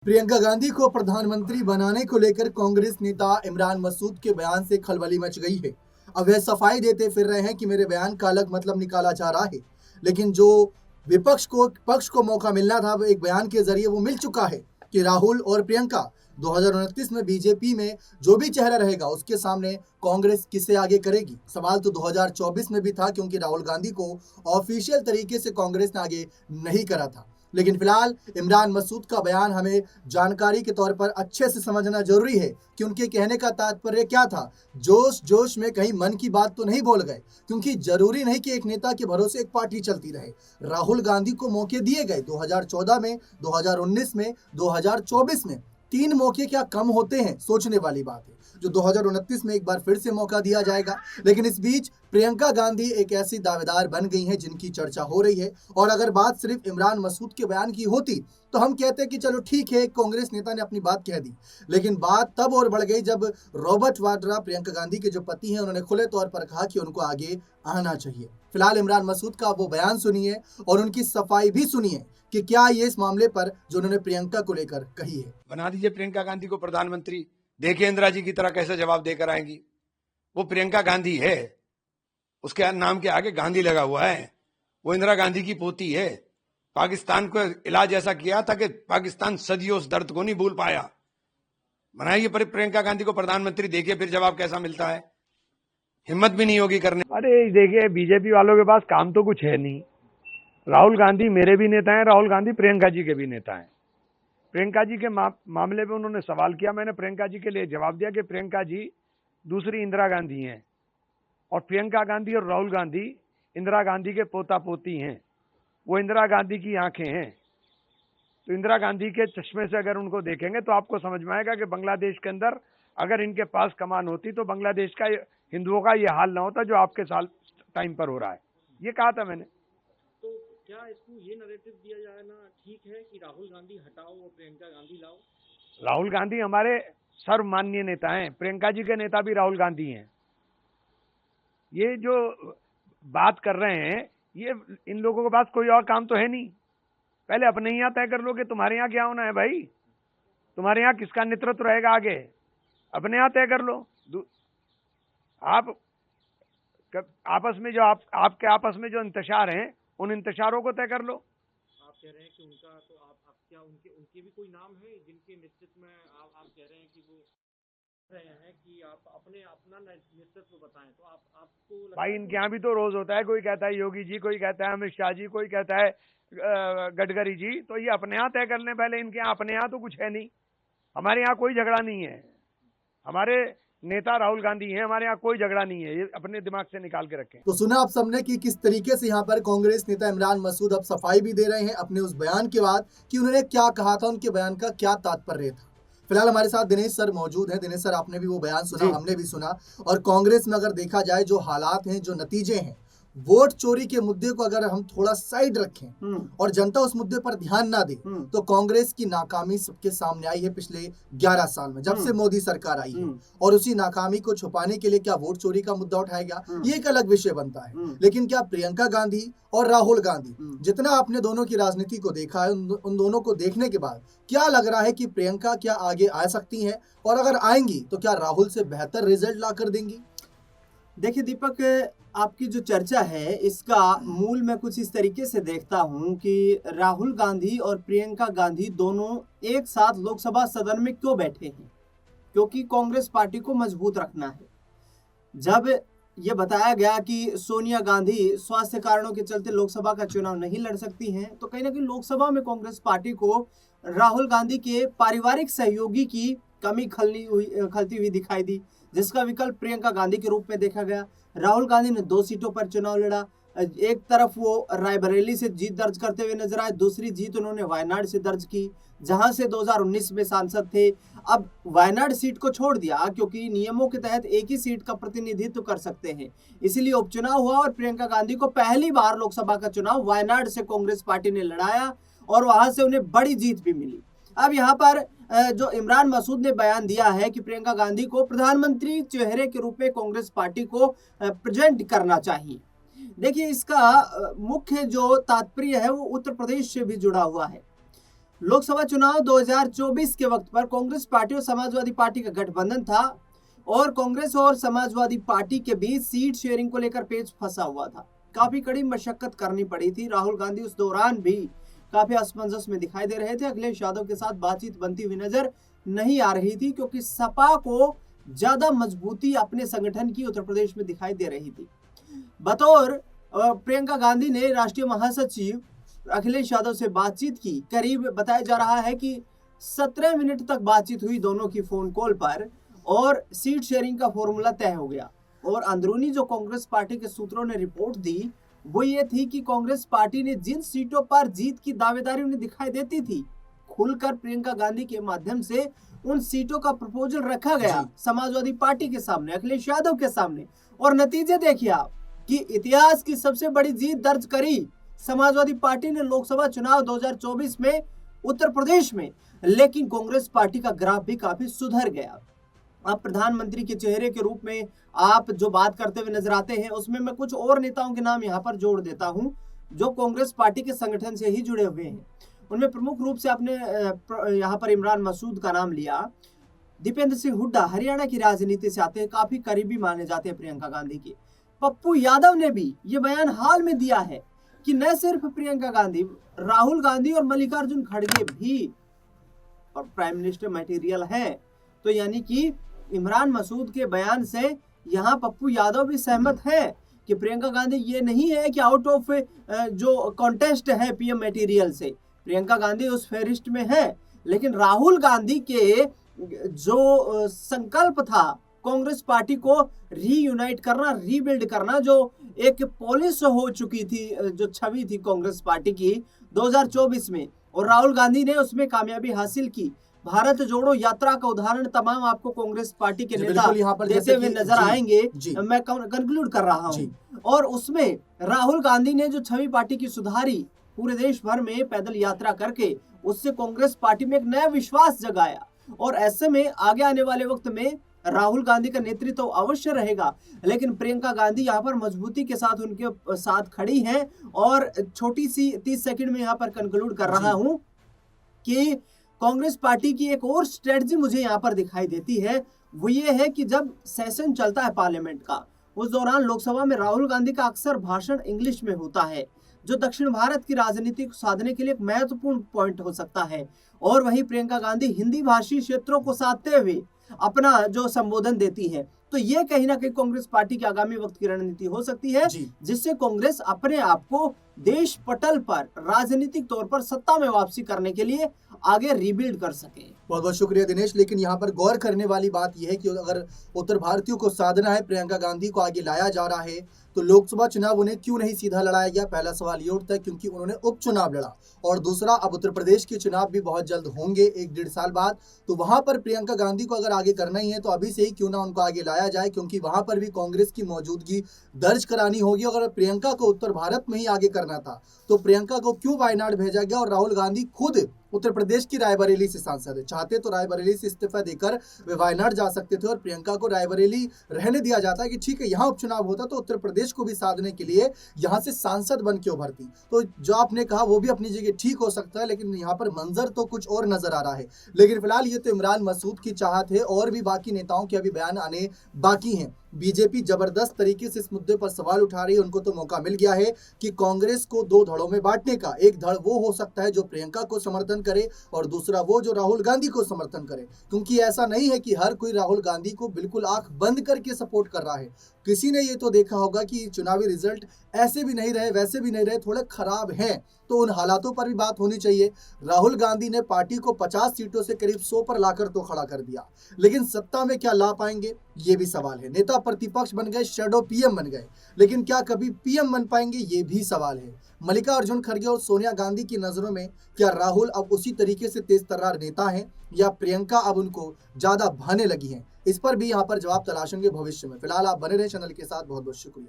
प्रियंका गांधी को प्रधानमंत्री बनाने को लेकर कांग्रेस नेता इमरान मसूद के बयान से खलबली मच गई है। अब वह सफाई देते फिर रहे हैं कि मेरे बयान का अलग मतलब निकाला जा रहा है, लेकिन जो विपक्ष को पक्ष को मौका मिलना था वो एक बयान के जरिए वो मिल चुका है कि राहुल और प्रियंका 2029 में बीजेपी में जो भी चेहरा रहेगा उसके सामने कांग्रेस किसे आगे करेगी। सवाल तो 2024 में भी था, क्योंकि राहुल गांधी को ऑफिशियल तरीके से कांग्रेस ने आगे नहीं करा था। लेकिन फिलहाल इमरान मसूद का बयान हमें जानकारी के तौर पर अच्छे से समझना जरूरी है कि उनके कहने का तात्पर्य क्या था। जोश जोश में कहीं मन की बात तो नहीं बोल गए, क्योंकि जरूरी नहीं कि एक नेता के भरोसे एक पार्टी चलती रहे। राहुल गांधी को मौके दिए गए 2014 में, 2019 में, 2024 में। 3 मौके क्या कम होते हैं? सोचने वाली बात है। जो 2029 में एक बार फिर से मौका दिया जाएगा। लेकिन इस बीच प्रियंका गांधी एक ऐसी दावेदार बन गई हैं जिनकी चर्चा हो रही है। और अगर बात सिर्फ इमरान मसूद के बयान की होती तो हम कहते कि चलो ठीक है, कांग्रेस नेता ने अपनी बात कह दी। लेकिन बात तब और बढ़ गई जब रॉबर्ट वाड्रा, प्रियंका गांधी के जो पति हैं, उन्होंने खुले तौर पर कहा कि उनको आगे आना चाहिए। फिलहाल इमरान मसूद का वो बयान सुनिए और उनकी सफाई भी सुनिए कि क्या ये इस मामले पर जो उन्होंने प्रियंका को लेकर कही है। बना दीजिए प्रियंका गांधी को प्रधानमंत्री, देखिए इंदिरा जी की तरह कैसे जवाब देकर आएंगी। वो प्रियंका गांधी है, उसके नाम के आगे गांधी लगा हुआ है। वो इंदिरा गांधी की पोती है। पाकिस्तान को इलाज ऐसा किया था कि पाकिस्तान सदियों उस दर्द को नहीं भूल पाया। बनाइए प्रियंका गांधी को प्रधानमंत्री, देखिए फिर जवाब कैसा मिलता है। हिम्मत भी नहीं होगी करने। अरे देखिए, बीजेपी वालों के पास काम तो कुछ है नहीं। राहुल गांधी मेरे भी नेता हैं, राहुल गांधी प्रियंका जी के भी नेता हैं। प्रियंका जी के मामले में उन्होंने सवाल किया, मैंने प्रियंका जी के लिए जवाब दिया कि प्रियंका जी दूसरी इंदिरा गांधी हैं और प्रियंका गांधी और राहुल गांधी इंदिरा गांधी के पोता पोती हैं। वो इंदिरा गांधी की आंखें हैं। तो इंदिरा गांधी के चश्मे से अगर उनको देखेंगे तो आपको समझ में आएगा कि बांग्लादेश के अंदर अगर इनके पास कमान होती तो बांग्लादेश का हिंदुओं का ये हाल ना होता जो आपके साल टाइम पर हो रहा है। ये कहा था मैंने। तो क्या इसको ये नैरेटिव दिया जाए ना, ठीक है कि राहुल गांधी हटाओ और प्रियंका गांधी लाओ? राहुल गांधी हमारे सर्वमान्य नेता हैं, प्रियंका जी के नेता भी राहुल गांधी हैं। ये जो बात कर रहे हैं, ये इन लोगों के पास कोई और काम तो है नहीं। पहले अपने यहाँ तय कर लो कि तुम्हारे यहाँ क्या होना है भाई, तुम्हारे यहाँ किसका नेतृत्व रहेगा आगे, अपने यहाँ तय कर लो। आप आपस में जो आपके आपस में जो इंतशार हैं, उन इंतशारों को तय कर लो। आप कह रहे हैं कि उनका तो आप क्या उनके भी कोई नाम है जिनके नेतृत्व में आप कह रहे हैं कि वो रहे हैं कि आप अपना नेतृत्व बताएं, तो आपको भाई इनके यहाँ भी तो रोज होता है, कोई कहता है योगी जी, कोई कहता है अमित शाह जी, कोई कहता है गडकरी जी। तो ये अपने यहाँ तय कर लें पहले। इनके यहाँ अपने यहाँ तो कुछ है नहीं। हमारे यहाँ कोई झगड़ा नहीं है। हमारे नेता राहुल गांधी हैं, हमारे यहाँ कोई झगड़ा नहीं है। ये अपने दिमाग से निकाल के रखें। तो सुना आप सबने कि किस तरीके से यहाँ पर कांग्रेस नेता इमरान मसूद अब सफाई भी दे रहे हैं अपने उस बयान के बाद कि उन्होंने क्या कहा था, उनके बयान का क्या तात्पर्य था। फिलहाल हमारे साथ दिनेश सर मौजूद हैं। दिनेश सर, आपने भी वो बयान सुना, हमने भी सुना। और कांग्रेस में अगर देखा जाए जो हालात हैं, जो नतीजे हैं, वोट चोरी के मुद्दे को अगर हम थोड़ा साइड रखें और जनता उस मुद्दे पर ध्यान ना दे, तो कांग्रेस की नाकामी सबके सामने आई है पिछले 11 साल में, जब से मोदी सरकार आई है। और उसी नाकामी को छुपाने के लिए क्या वोट चोरी का मुद्दा उठाया गया, ये एक अलग विषय बनता है। लेकिन क्या प्रियंका गांधी और राहुल गांधी, जितना आपने दोनों की राजनीति को देखा है, उन दोनों को देखने के बाद क्या लग रहा है कि प्रियंका क्या आगे आ सकती है, और अगर आएंगी तो क्या राहुल से बेहतर रिजल्ट ला कर देंगी? देखिए दीपक, आपकी जो चर्चा है इसका मूल मैं कुछ इस तरीके से देखता हूं कि राहुल गांधी और प्रियंका गांधी दोनों एक साथ लोकसभा सदन में क्यों बैठे हैं, क्योंकि कांग्रेस पार्टी को मजबूत रखना है। जब ये बताया गया कि सोनिया गांधी स्वास्थ्य कारणों के चलते लोकसभा का चुनाव नहीं लड़ सकती हैं, तो कहीं ना कहीं लोकसभा में कांग्रेस पार्टी को राहुल गांधी के पारिवारिक सहयोगी की कमी खलती हुई दिखाई दी, जिसका विकल्प प्रियंका गांधी के रूप में देखा गया। राहुल गांधी ने 2 सीटों पर चुनाव लड़ा। एक तरफ वो रायबरेली से जीत दर्ज करते हुए नजर आए, दूसरी जीत उन्होंने वायनाड से दर्ज की, जहां से 2019 में सांसद थे। अब वायनाड सीट को छोड़ दिया क्योंकि नियमों के तहत एक ही सीट का प्रतिनिधित्व कर सकते हैं, इसलिए उपचुनाव हुआ और प्रियंका गांधी को पहली बार लोकसभा का चुनाव वायनाड से कांग्रेस पार्टी ने लड़ाया और वहां से उन्हें बड़ी जीत भी मिली। अब यहाँ पर जो इमरान मसूद ने बयान दिया है कि प्रियंका गांधी को प्रधानमंत्री चेहरे के रूप में कांग्रेस पार्टी को प्रेजेंट करना चाहिए। देखिए, इसका मुख्य जो तात्पर्य है वो उत्तर प्रदेश से भी जुड़ा हुआ है। लोकसभा चुनाव 2024 के वक्त पर कांग्रेस पार्टी और समाजवादी पार्टी का गठबंधन था और कांग्रेस और समाजवादी पार्टी के बीच सीट शेयरिंग को लेकर पेच फंसा हुआ था। काफी कड़ी मशक्कत करनी पड़ी थी। राहुल गांधी उस दौरान भी काफी असमंजस में दिखाई दे रहे थे। अखिलेश यादव के साथ बातचीत बनती हुई नजर नहीं आ रही थी क्योंकि सपा को ज्यादा मजबूती अपने संगठन की उत्तर प्रदेश में दिखाई दे रही थी। बतौर प्रियंका गांधी ने राष्ट्रीय महासचिव अखिलेश यादव से बातचीत की। करीब बताया जा रहा है कि 17 मिनट तक बातचीत हुई दोनों की फोन कॉल पर और सीट शेयरिंग का फॉर्मूला तय हो गया। और अंदरूनी जो कांग्रेस पार्टी के सूत्रों ने रिपोर्ट दी वो ये थी कि कांग्रेस पार्टी ने जिन सीटों पर जीत की दावेदारी उन्हें दिखाई देती थी, खुलकर प्रियंका गांधी के माध्यम से उन सीटों का प्रपोजल रखा गया समाजवादी पार्टी के सामने, अखिलेश यादव के सामने। और नतीजे देखिए आप कि इतिहास की सबसे बड़ी जीत दर्ज करी समाजवादी पार्टी ने लोकसभा चुनाव 2024 में उत्तर प्रदेश में। लेकिन कांग्रेस पार्टी का ग्राफ भी काफी सुधर गया। अब प्रधानमंत्री के चेहरे के रूप में आप जो बात करते हुए नजर आते हैं, उसमें मैं कुछ और नेताओं के नाम यहाँ पर जोड़ देता हूँ जो कांग्रेस पार्टी के संगठन से ही जुड़े हुए हैं। उनमें प्रमुख रूप से आपने यहाँ पर इमरान मसूद का नाम लिया। दीपेंद्र सिंह हुड्डा हरियाणा की राजनीति से आते हैं, काफी करीबी माने जाते हैं प्रियंका गांधी के। पप्पू यादव ने भी ये बयान हाल में दिया है कि न सिर्फ प्रियंका गांधी, राहुल गांधी और मल्लिकार्जुन खड़गे भी और प्राइम मिनिस्टर मटेरियल है। तो यानी कि इमरान मसूद के बयान से यहाँ पप्पू यादव भी सहमत है कि प्रियंका गांधी ये नहीं है कि आउट ऑफ जो कॉन्टेस्ट है पीएम मटेरियल से, प्रियंका गांधी उस फेरिस्ट में है। लेकिन राहुल गांधी के जो संकल्प था कांग्रेस पार्टी को रीयूनाइट करना, रीबिल्ड करना, जो एक पॉलिश हो चुकी थी, जो छवि थी कांग्रेस पार्टी की 2024 में, और राहुल गांधी ने उसमें कामयाबी हासिल की। भारत जोड़ो यात्रा का उदाहरण तमाम आपको कांग्रेस पार्टी के नेता देते हुए नजर आएंगे। मैं कंक्लूड कर रहा हूं। और उसमें राहुल गांधी ने जो छवि पार्टी की सुधारी, पूरे देश भर में पैदल यात्रा करके उससे कांग्रेस पार्टी में एक नया विश्वास जगाया। और ऐसे में आगे आने वाले वक्त में राहुल गांधी का नेतृत्व अवश्य रहेगा, लेकिन प्रियंका गांधी यहाँ पर मजबूती के साथ उनके साथ खड़ी हैं। और छोटी सी 30 सेकंड में यहाँ पर कंक्लूड कर रहा हूं कि कांग्रेस पार्टी की एक और स्ट्रेटजी मुझे यहाँ पर दिखाई देती है। वो ये है कि जब सेशन चलता है पार्लियामेंट का, उस दौरान लोकसभा में राहुल गांधी का अक्सर भाषण इंग्लिश में होता है, जो दक्षिण भारत की राजनीति को साधने के लिए एक महत्वपूर्ण पॉइंट हो सकता है। और वहीं प्रियंका गांधी हिंदी भाषी क्षेत्रों को साधते हुए अपना जो संबोधन देती है। तो ये कहीं ना कहीं कांग्रेस पार्टी की आगामी वक्त की रणनीति हो सकती है, जिससे कांग्रेस अपने आप को देश पटल पर राजनीतिक तौर पर सत्ता में वापसी करने के लिए आगे रीबिल्ड कर सके। बहुत बहुत शुक्रिया दिनेश। लेकिन यहाँ पर गौर करने वाली बात यह है कि अगर उत्तर भारतीयों को साधना है, प्रियंका गांधी को आगे लाया जा रहा है, तो लोकसभा चुनाव उन्हें क्यों नहीं सीधा लड़ाया गया? पहला सवाल ये उठता है क्योंकि उन्होंने उपचुनाव लड़ा। और दूसरा, अब उत्तर प्रदेश के चुनाव भी बहुत जल्द होंगे, 1-1.5 साल बाद। तो वहां पर प्रियंका गांधी को अगर आगे करना ही है तो अभी से ही क्यों ना उनको आगे लाया जाए, क्योंकि वहां पर भी कांग्रेस की मौजूदगी दर्ज करानी होगी। अगर प्रियंका को उत्तर भारत में ही आगे करना था तो प्रियंका को क्यों वायनाड भेजा गया? और राहुल गांधी खुद उत्तर प्रदेश की रायबरेली से सांसद है, चाहते तो रायबरेली से इस्तीफा देकर वे वायनाड जा सकते थे और प्रियंका को रायबरेली रहने दिया जाता है कि ठीक है यहाँ उपचुनाव होता तो उत्तर प्रदेश को भी साधने के लिए यहाँ से सांसद बन के उभरती। तो जो आपने कहा वो भी अपनी जगह ठीक हो सकता है, लेकिन यहाँ पर मंजर तो कुछ और नजर आ रहा है। लेकिन फिलहाल ये तो इमरान मसूद की चाहत है, और भी बाकी नेताओं के अभी बयान आने बाकी हैं। बीजेपी जबरदस्त तरीके से इस मुद्दे पर सवाल उठा रही है। उनको तो मौका मिल गया है कि कांग्रेस को 2 धड़ों में बांटने का। एक धड़ वो हो सकता है जो प्रियंका को समर्थन करे और दूसरा वो जो राहुल गांधी को समर्थन करे, क्योंकि ऐसा नहीं है कि हर कोई राहुल गांधी को बिल्कुल आंख बंद करके सपोर्ट कर रहा है। किसी ने ये तो देखा होगा कि चुनावी रिजल्ट ऐसे भी नहीं रहे, वैसे भी नहीं रहे, थोड़े खराब हैं, तो उन हालातों पर भी बात होनी चाहिए। राहुल गांधी ने पार्टी को 50 सीटों से करीब 100 पर लाकर तो खड़ा कर दिया, लेकिन सत्ता में क्या ला पाएंगे ये भी सवाल है। नेता प्रतिपक्ष बन गए, शैडो पीएम बन गए, लेकिन क्या कभी पीएम बन पाएंगे ये भी सवाल है। मल्लिकार्जुन खड़गे और सोनिया गांधी की नजरों में क्या राहुल अब उसी तरीके से तेज तर्रार नेता हैं या प्रियंका अब उनको ज्यादा भाने लगी हैं? इस पर भी यहाँ पर जवाब तलाशेंगे भविष्य में। फिलहाल आप बने रहे चैनल के साथ। बहुत बहुत शुक्रिया।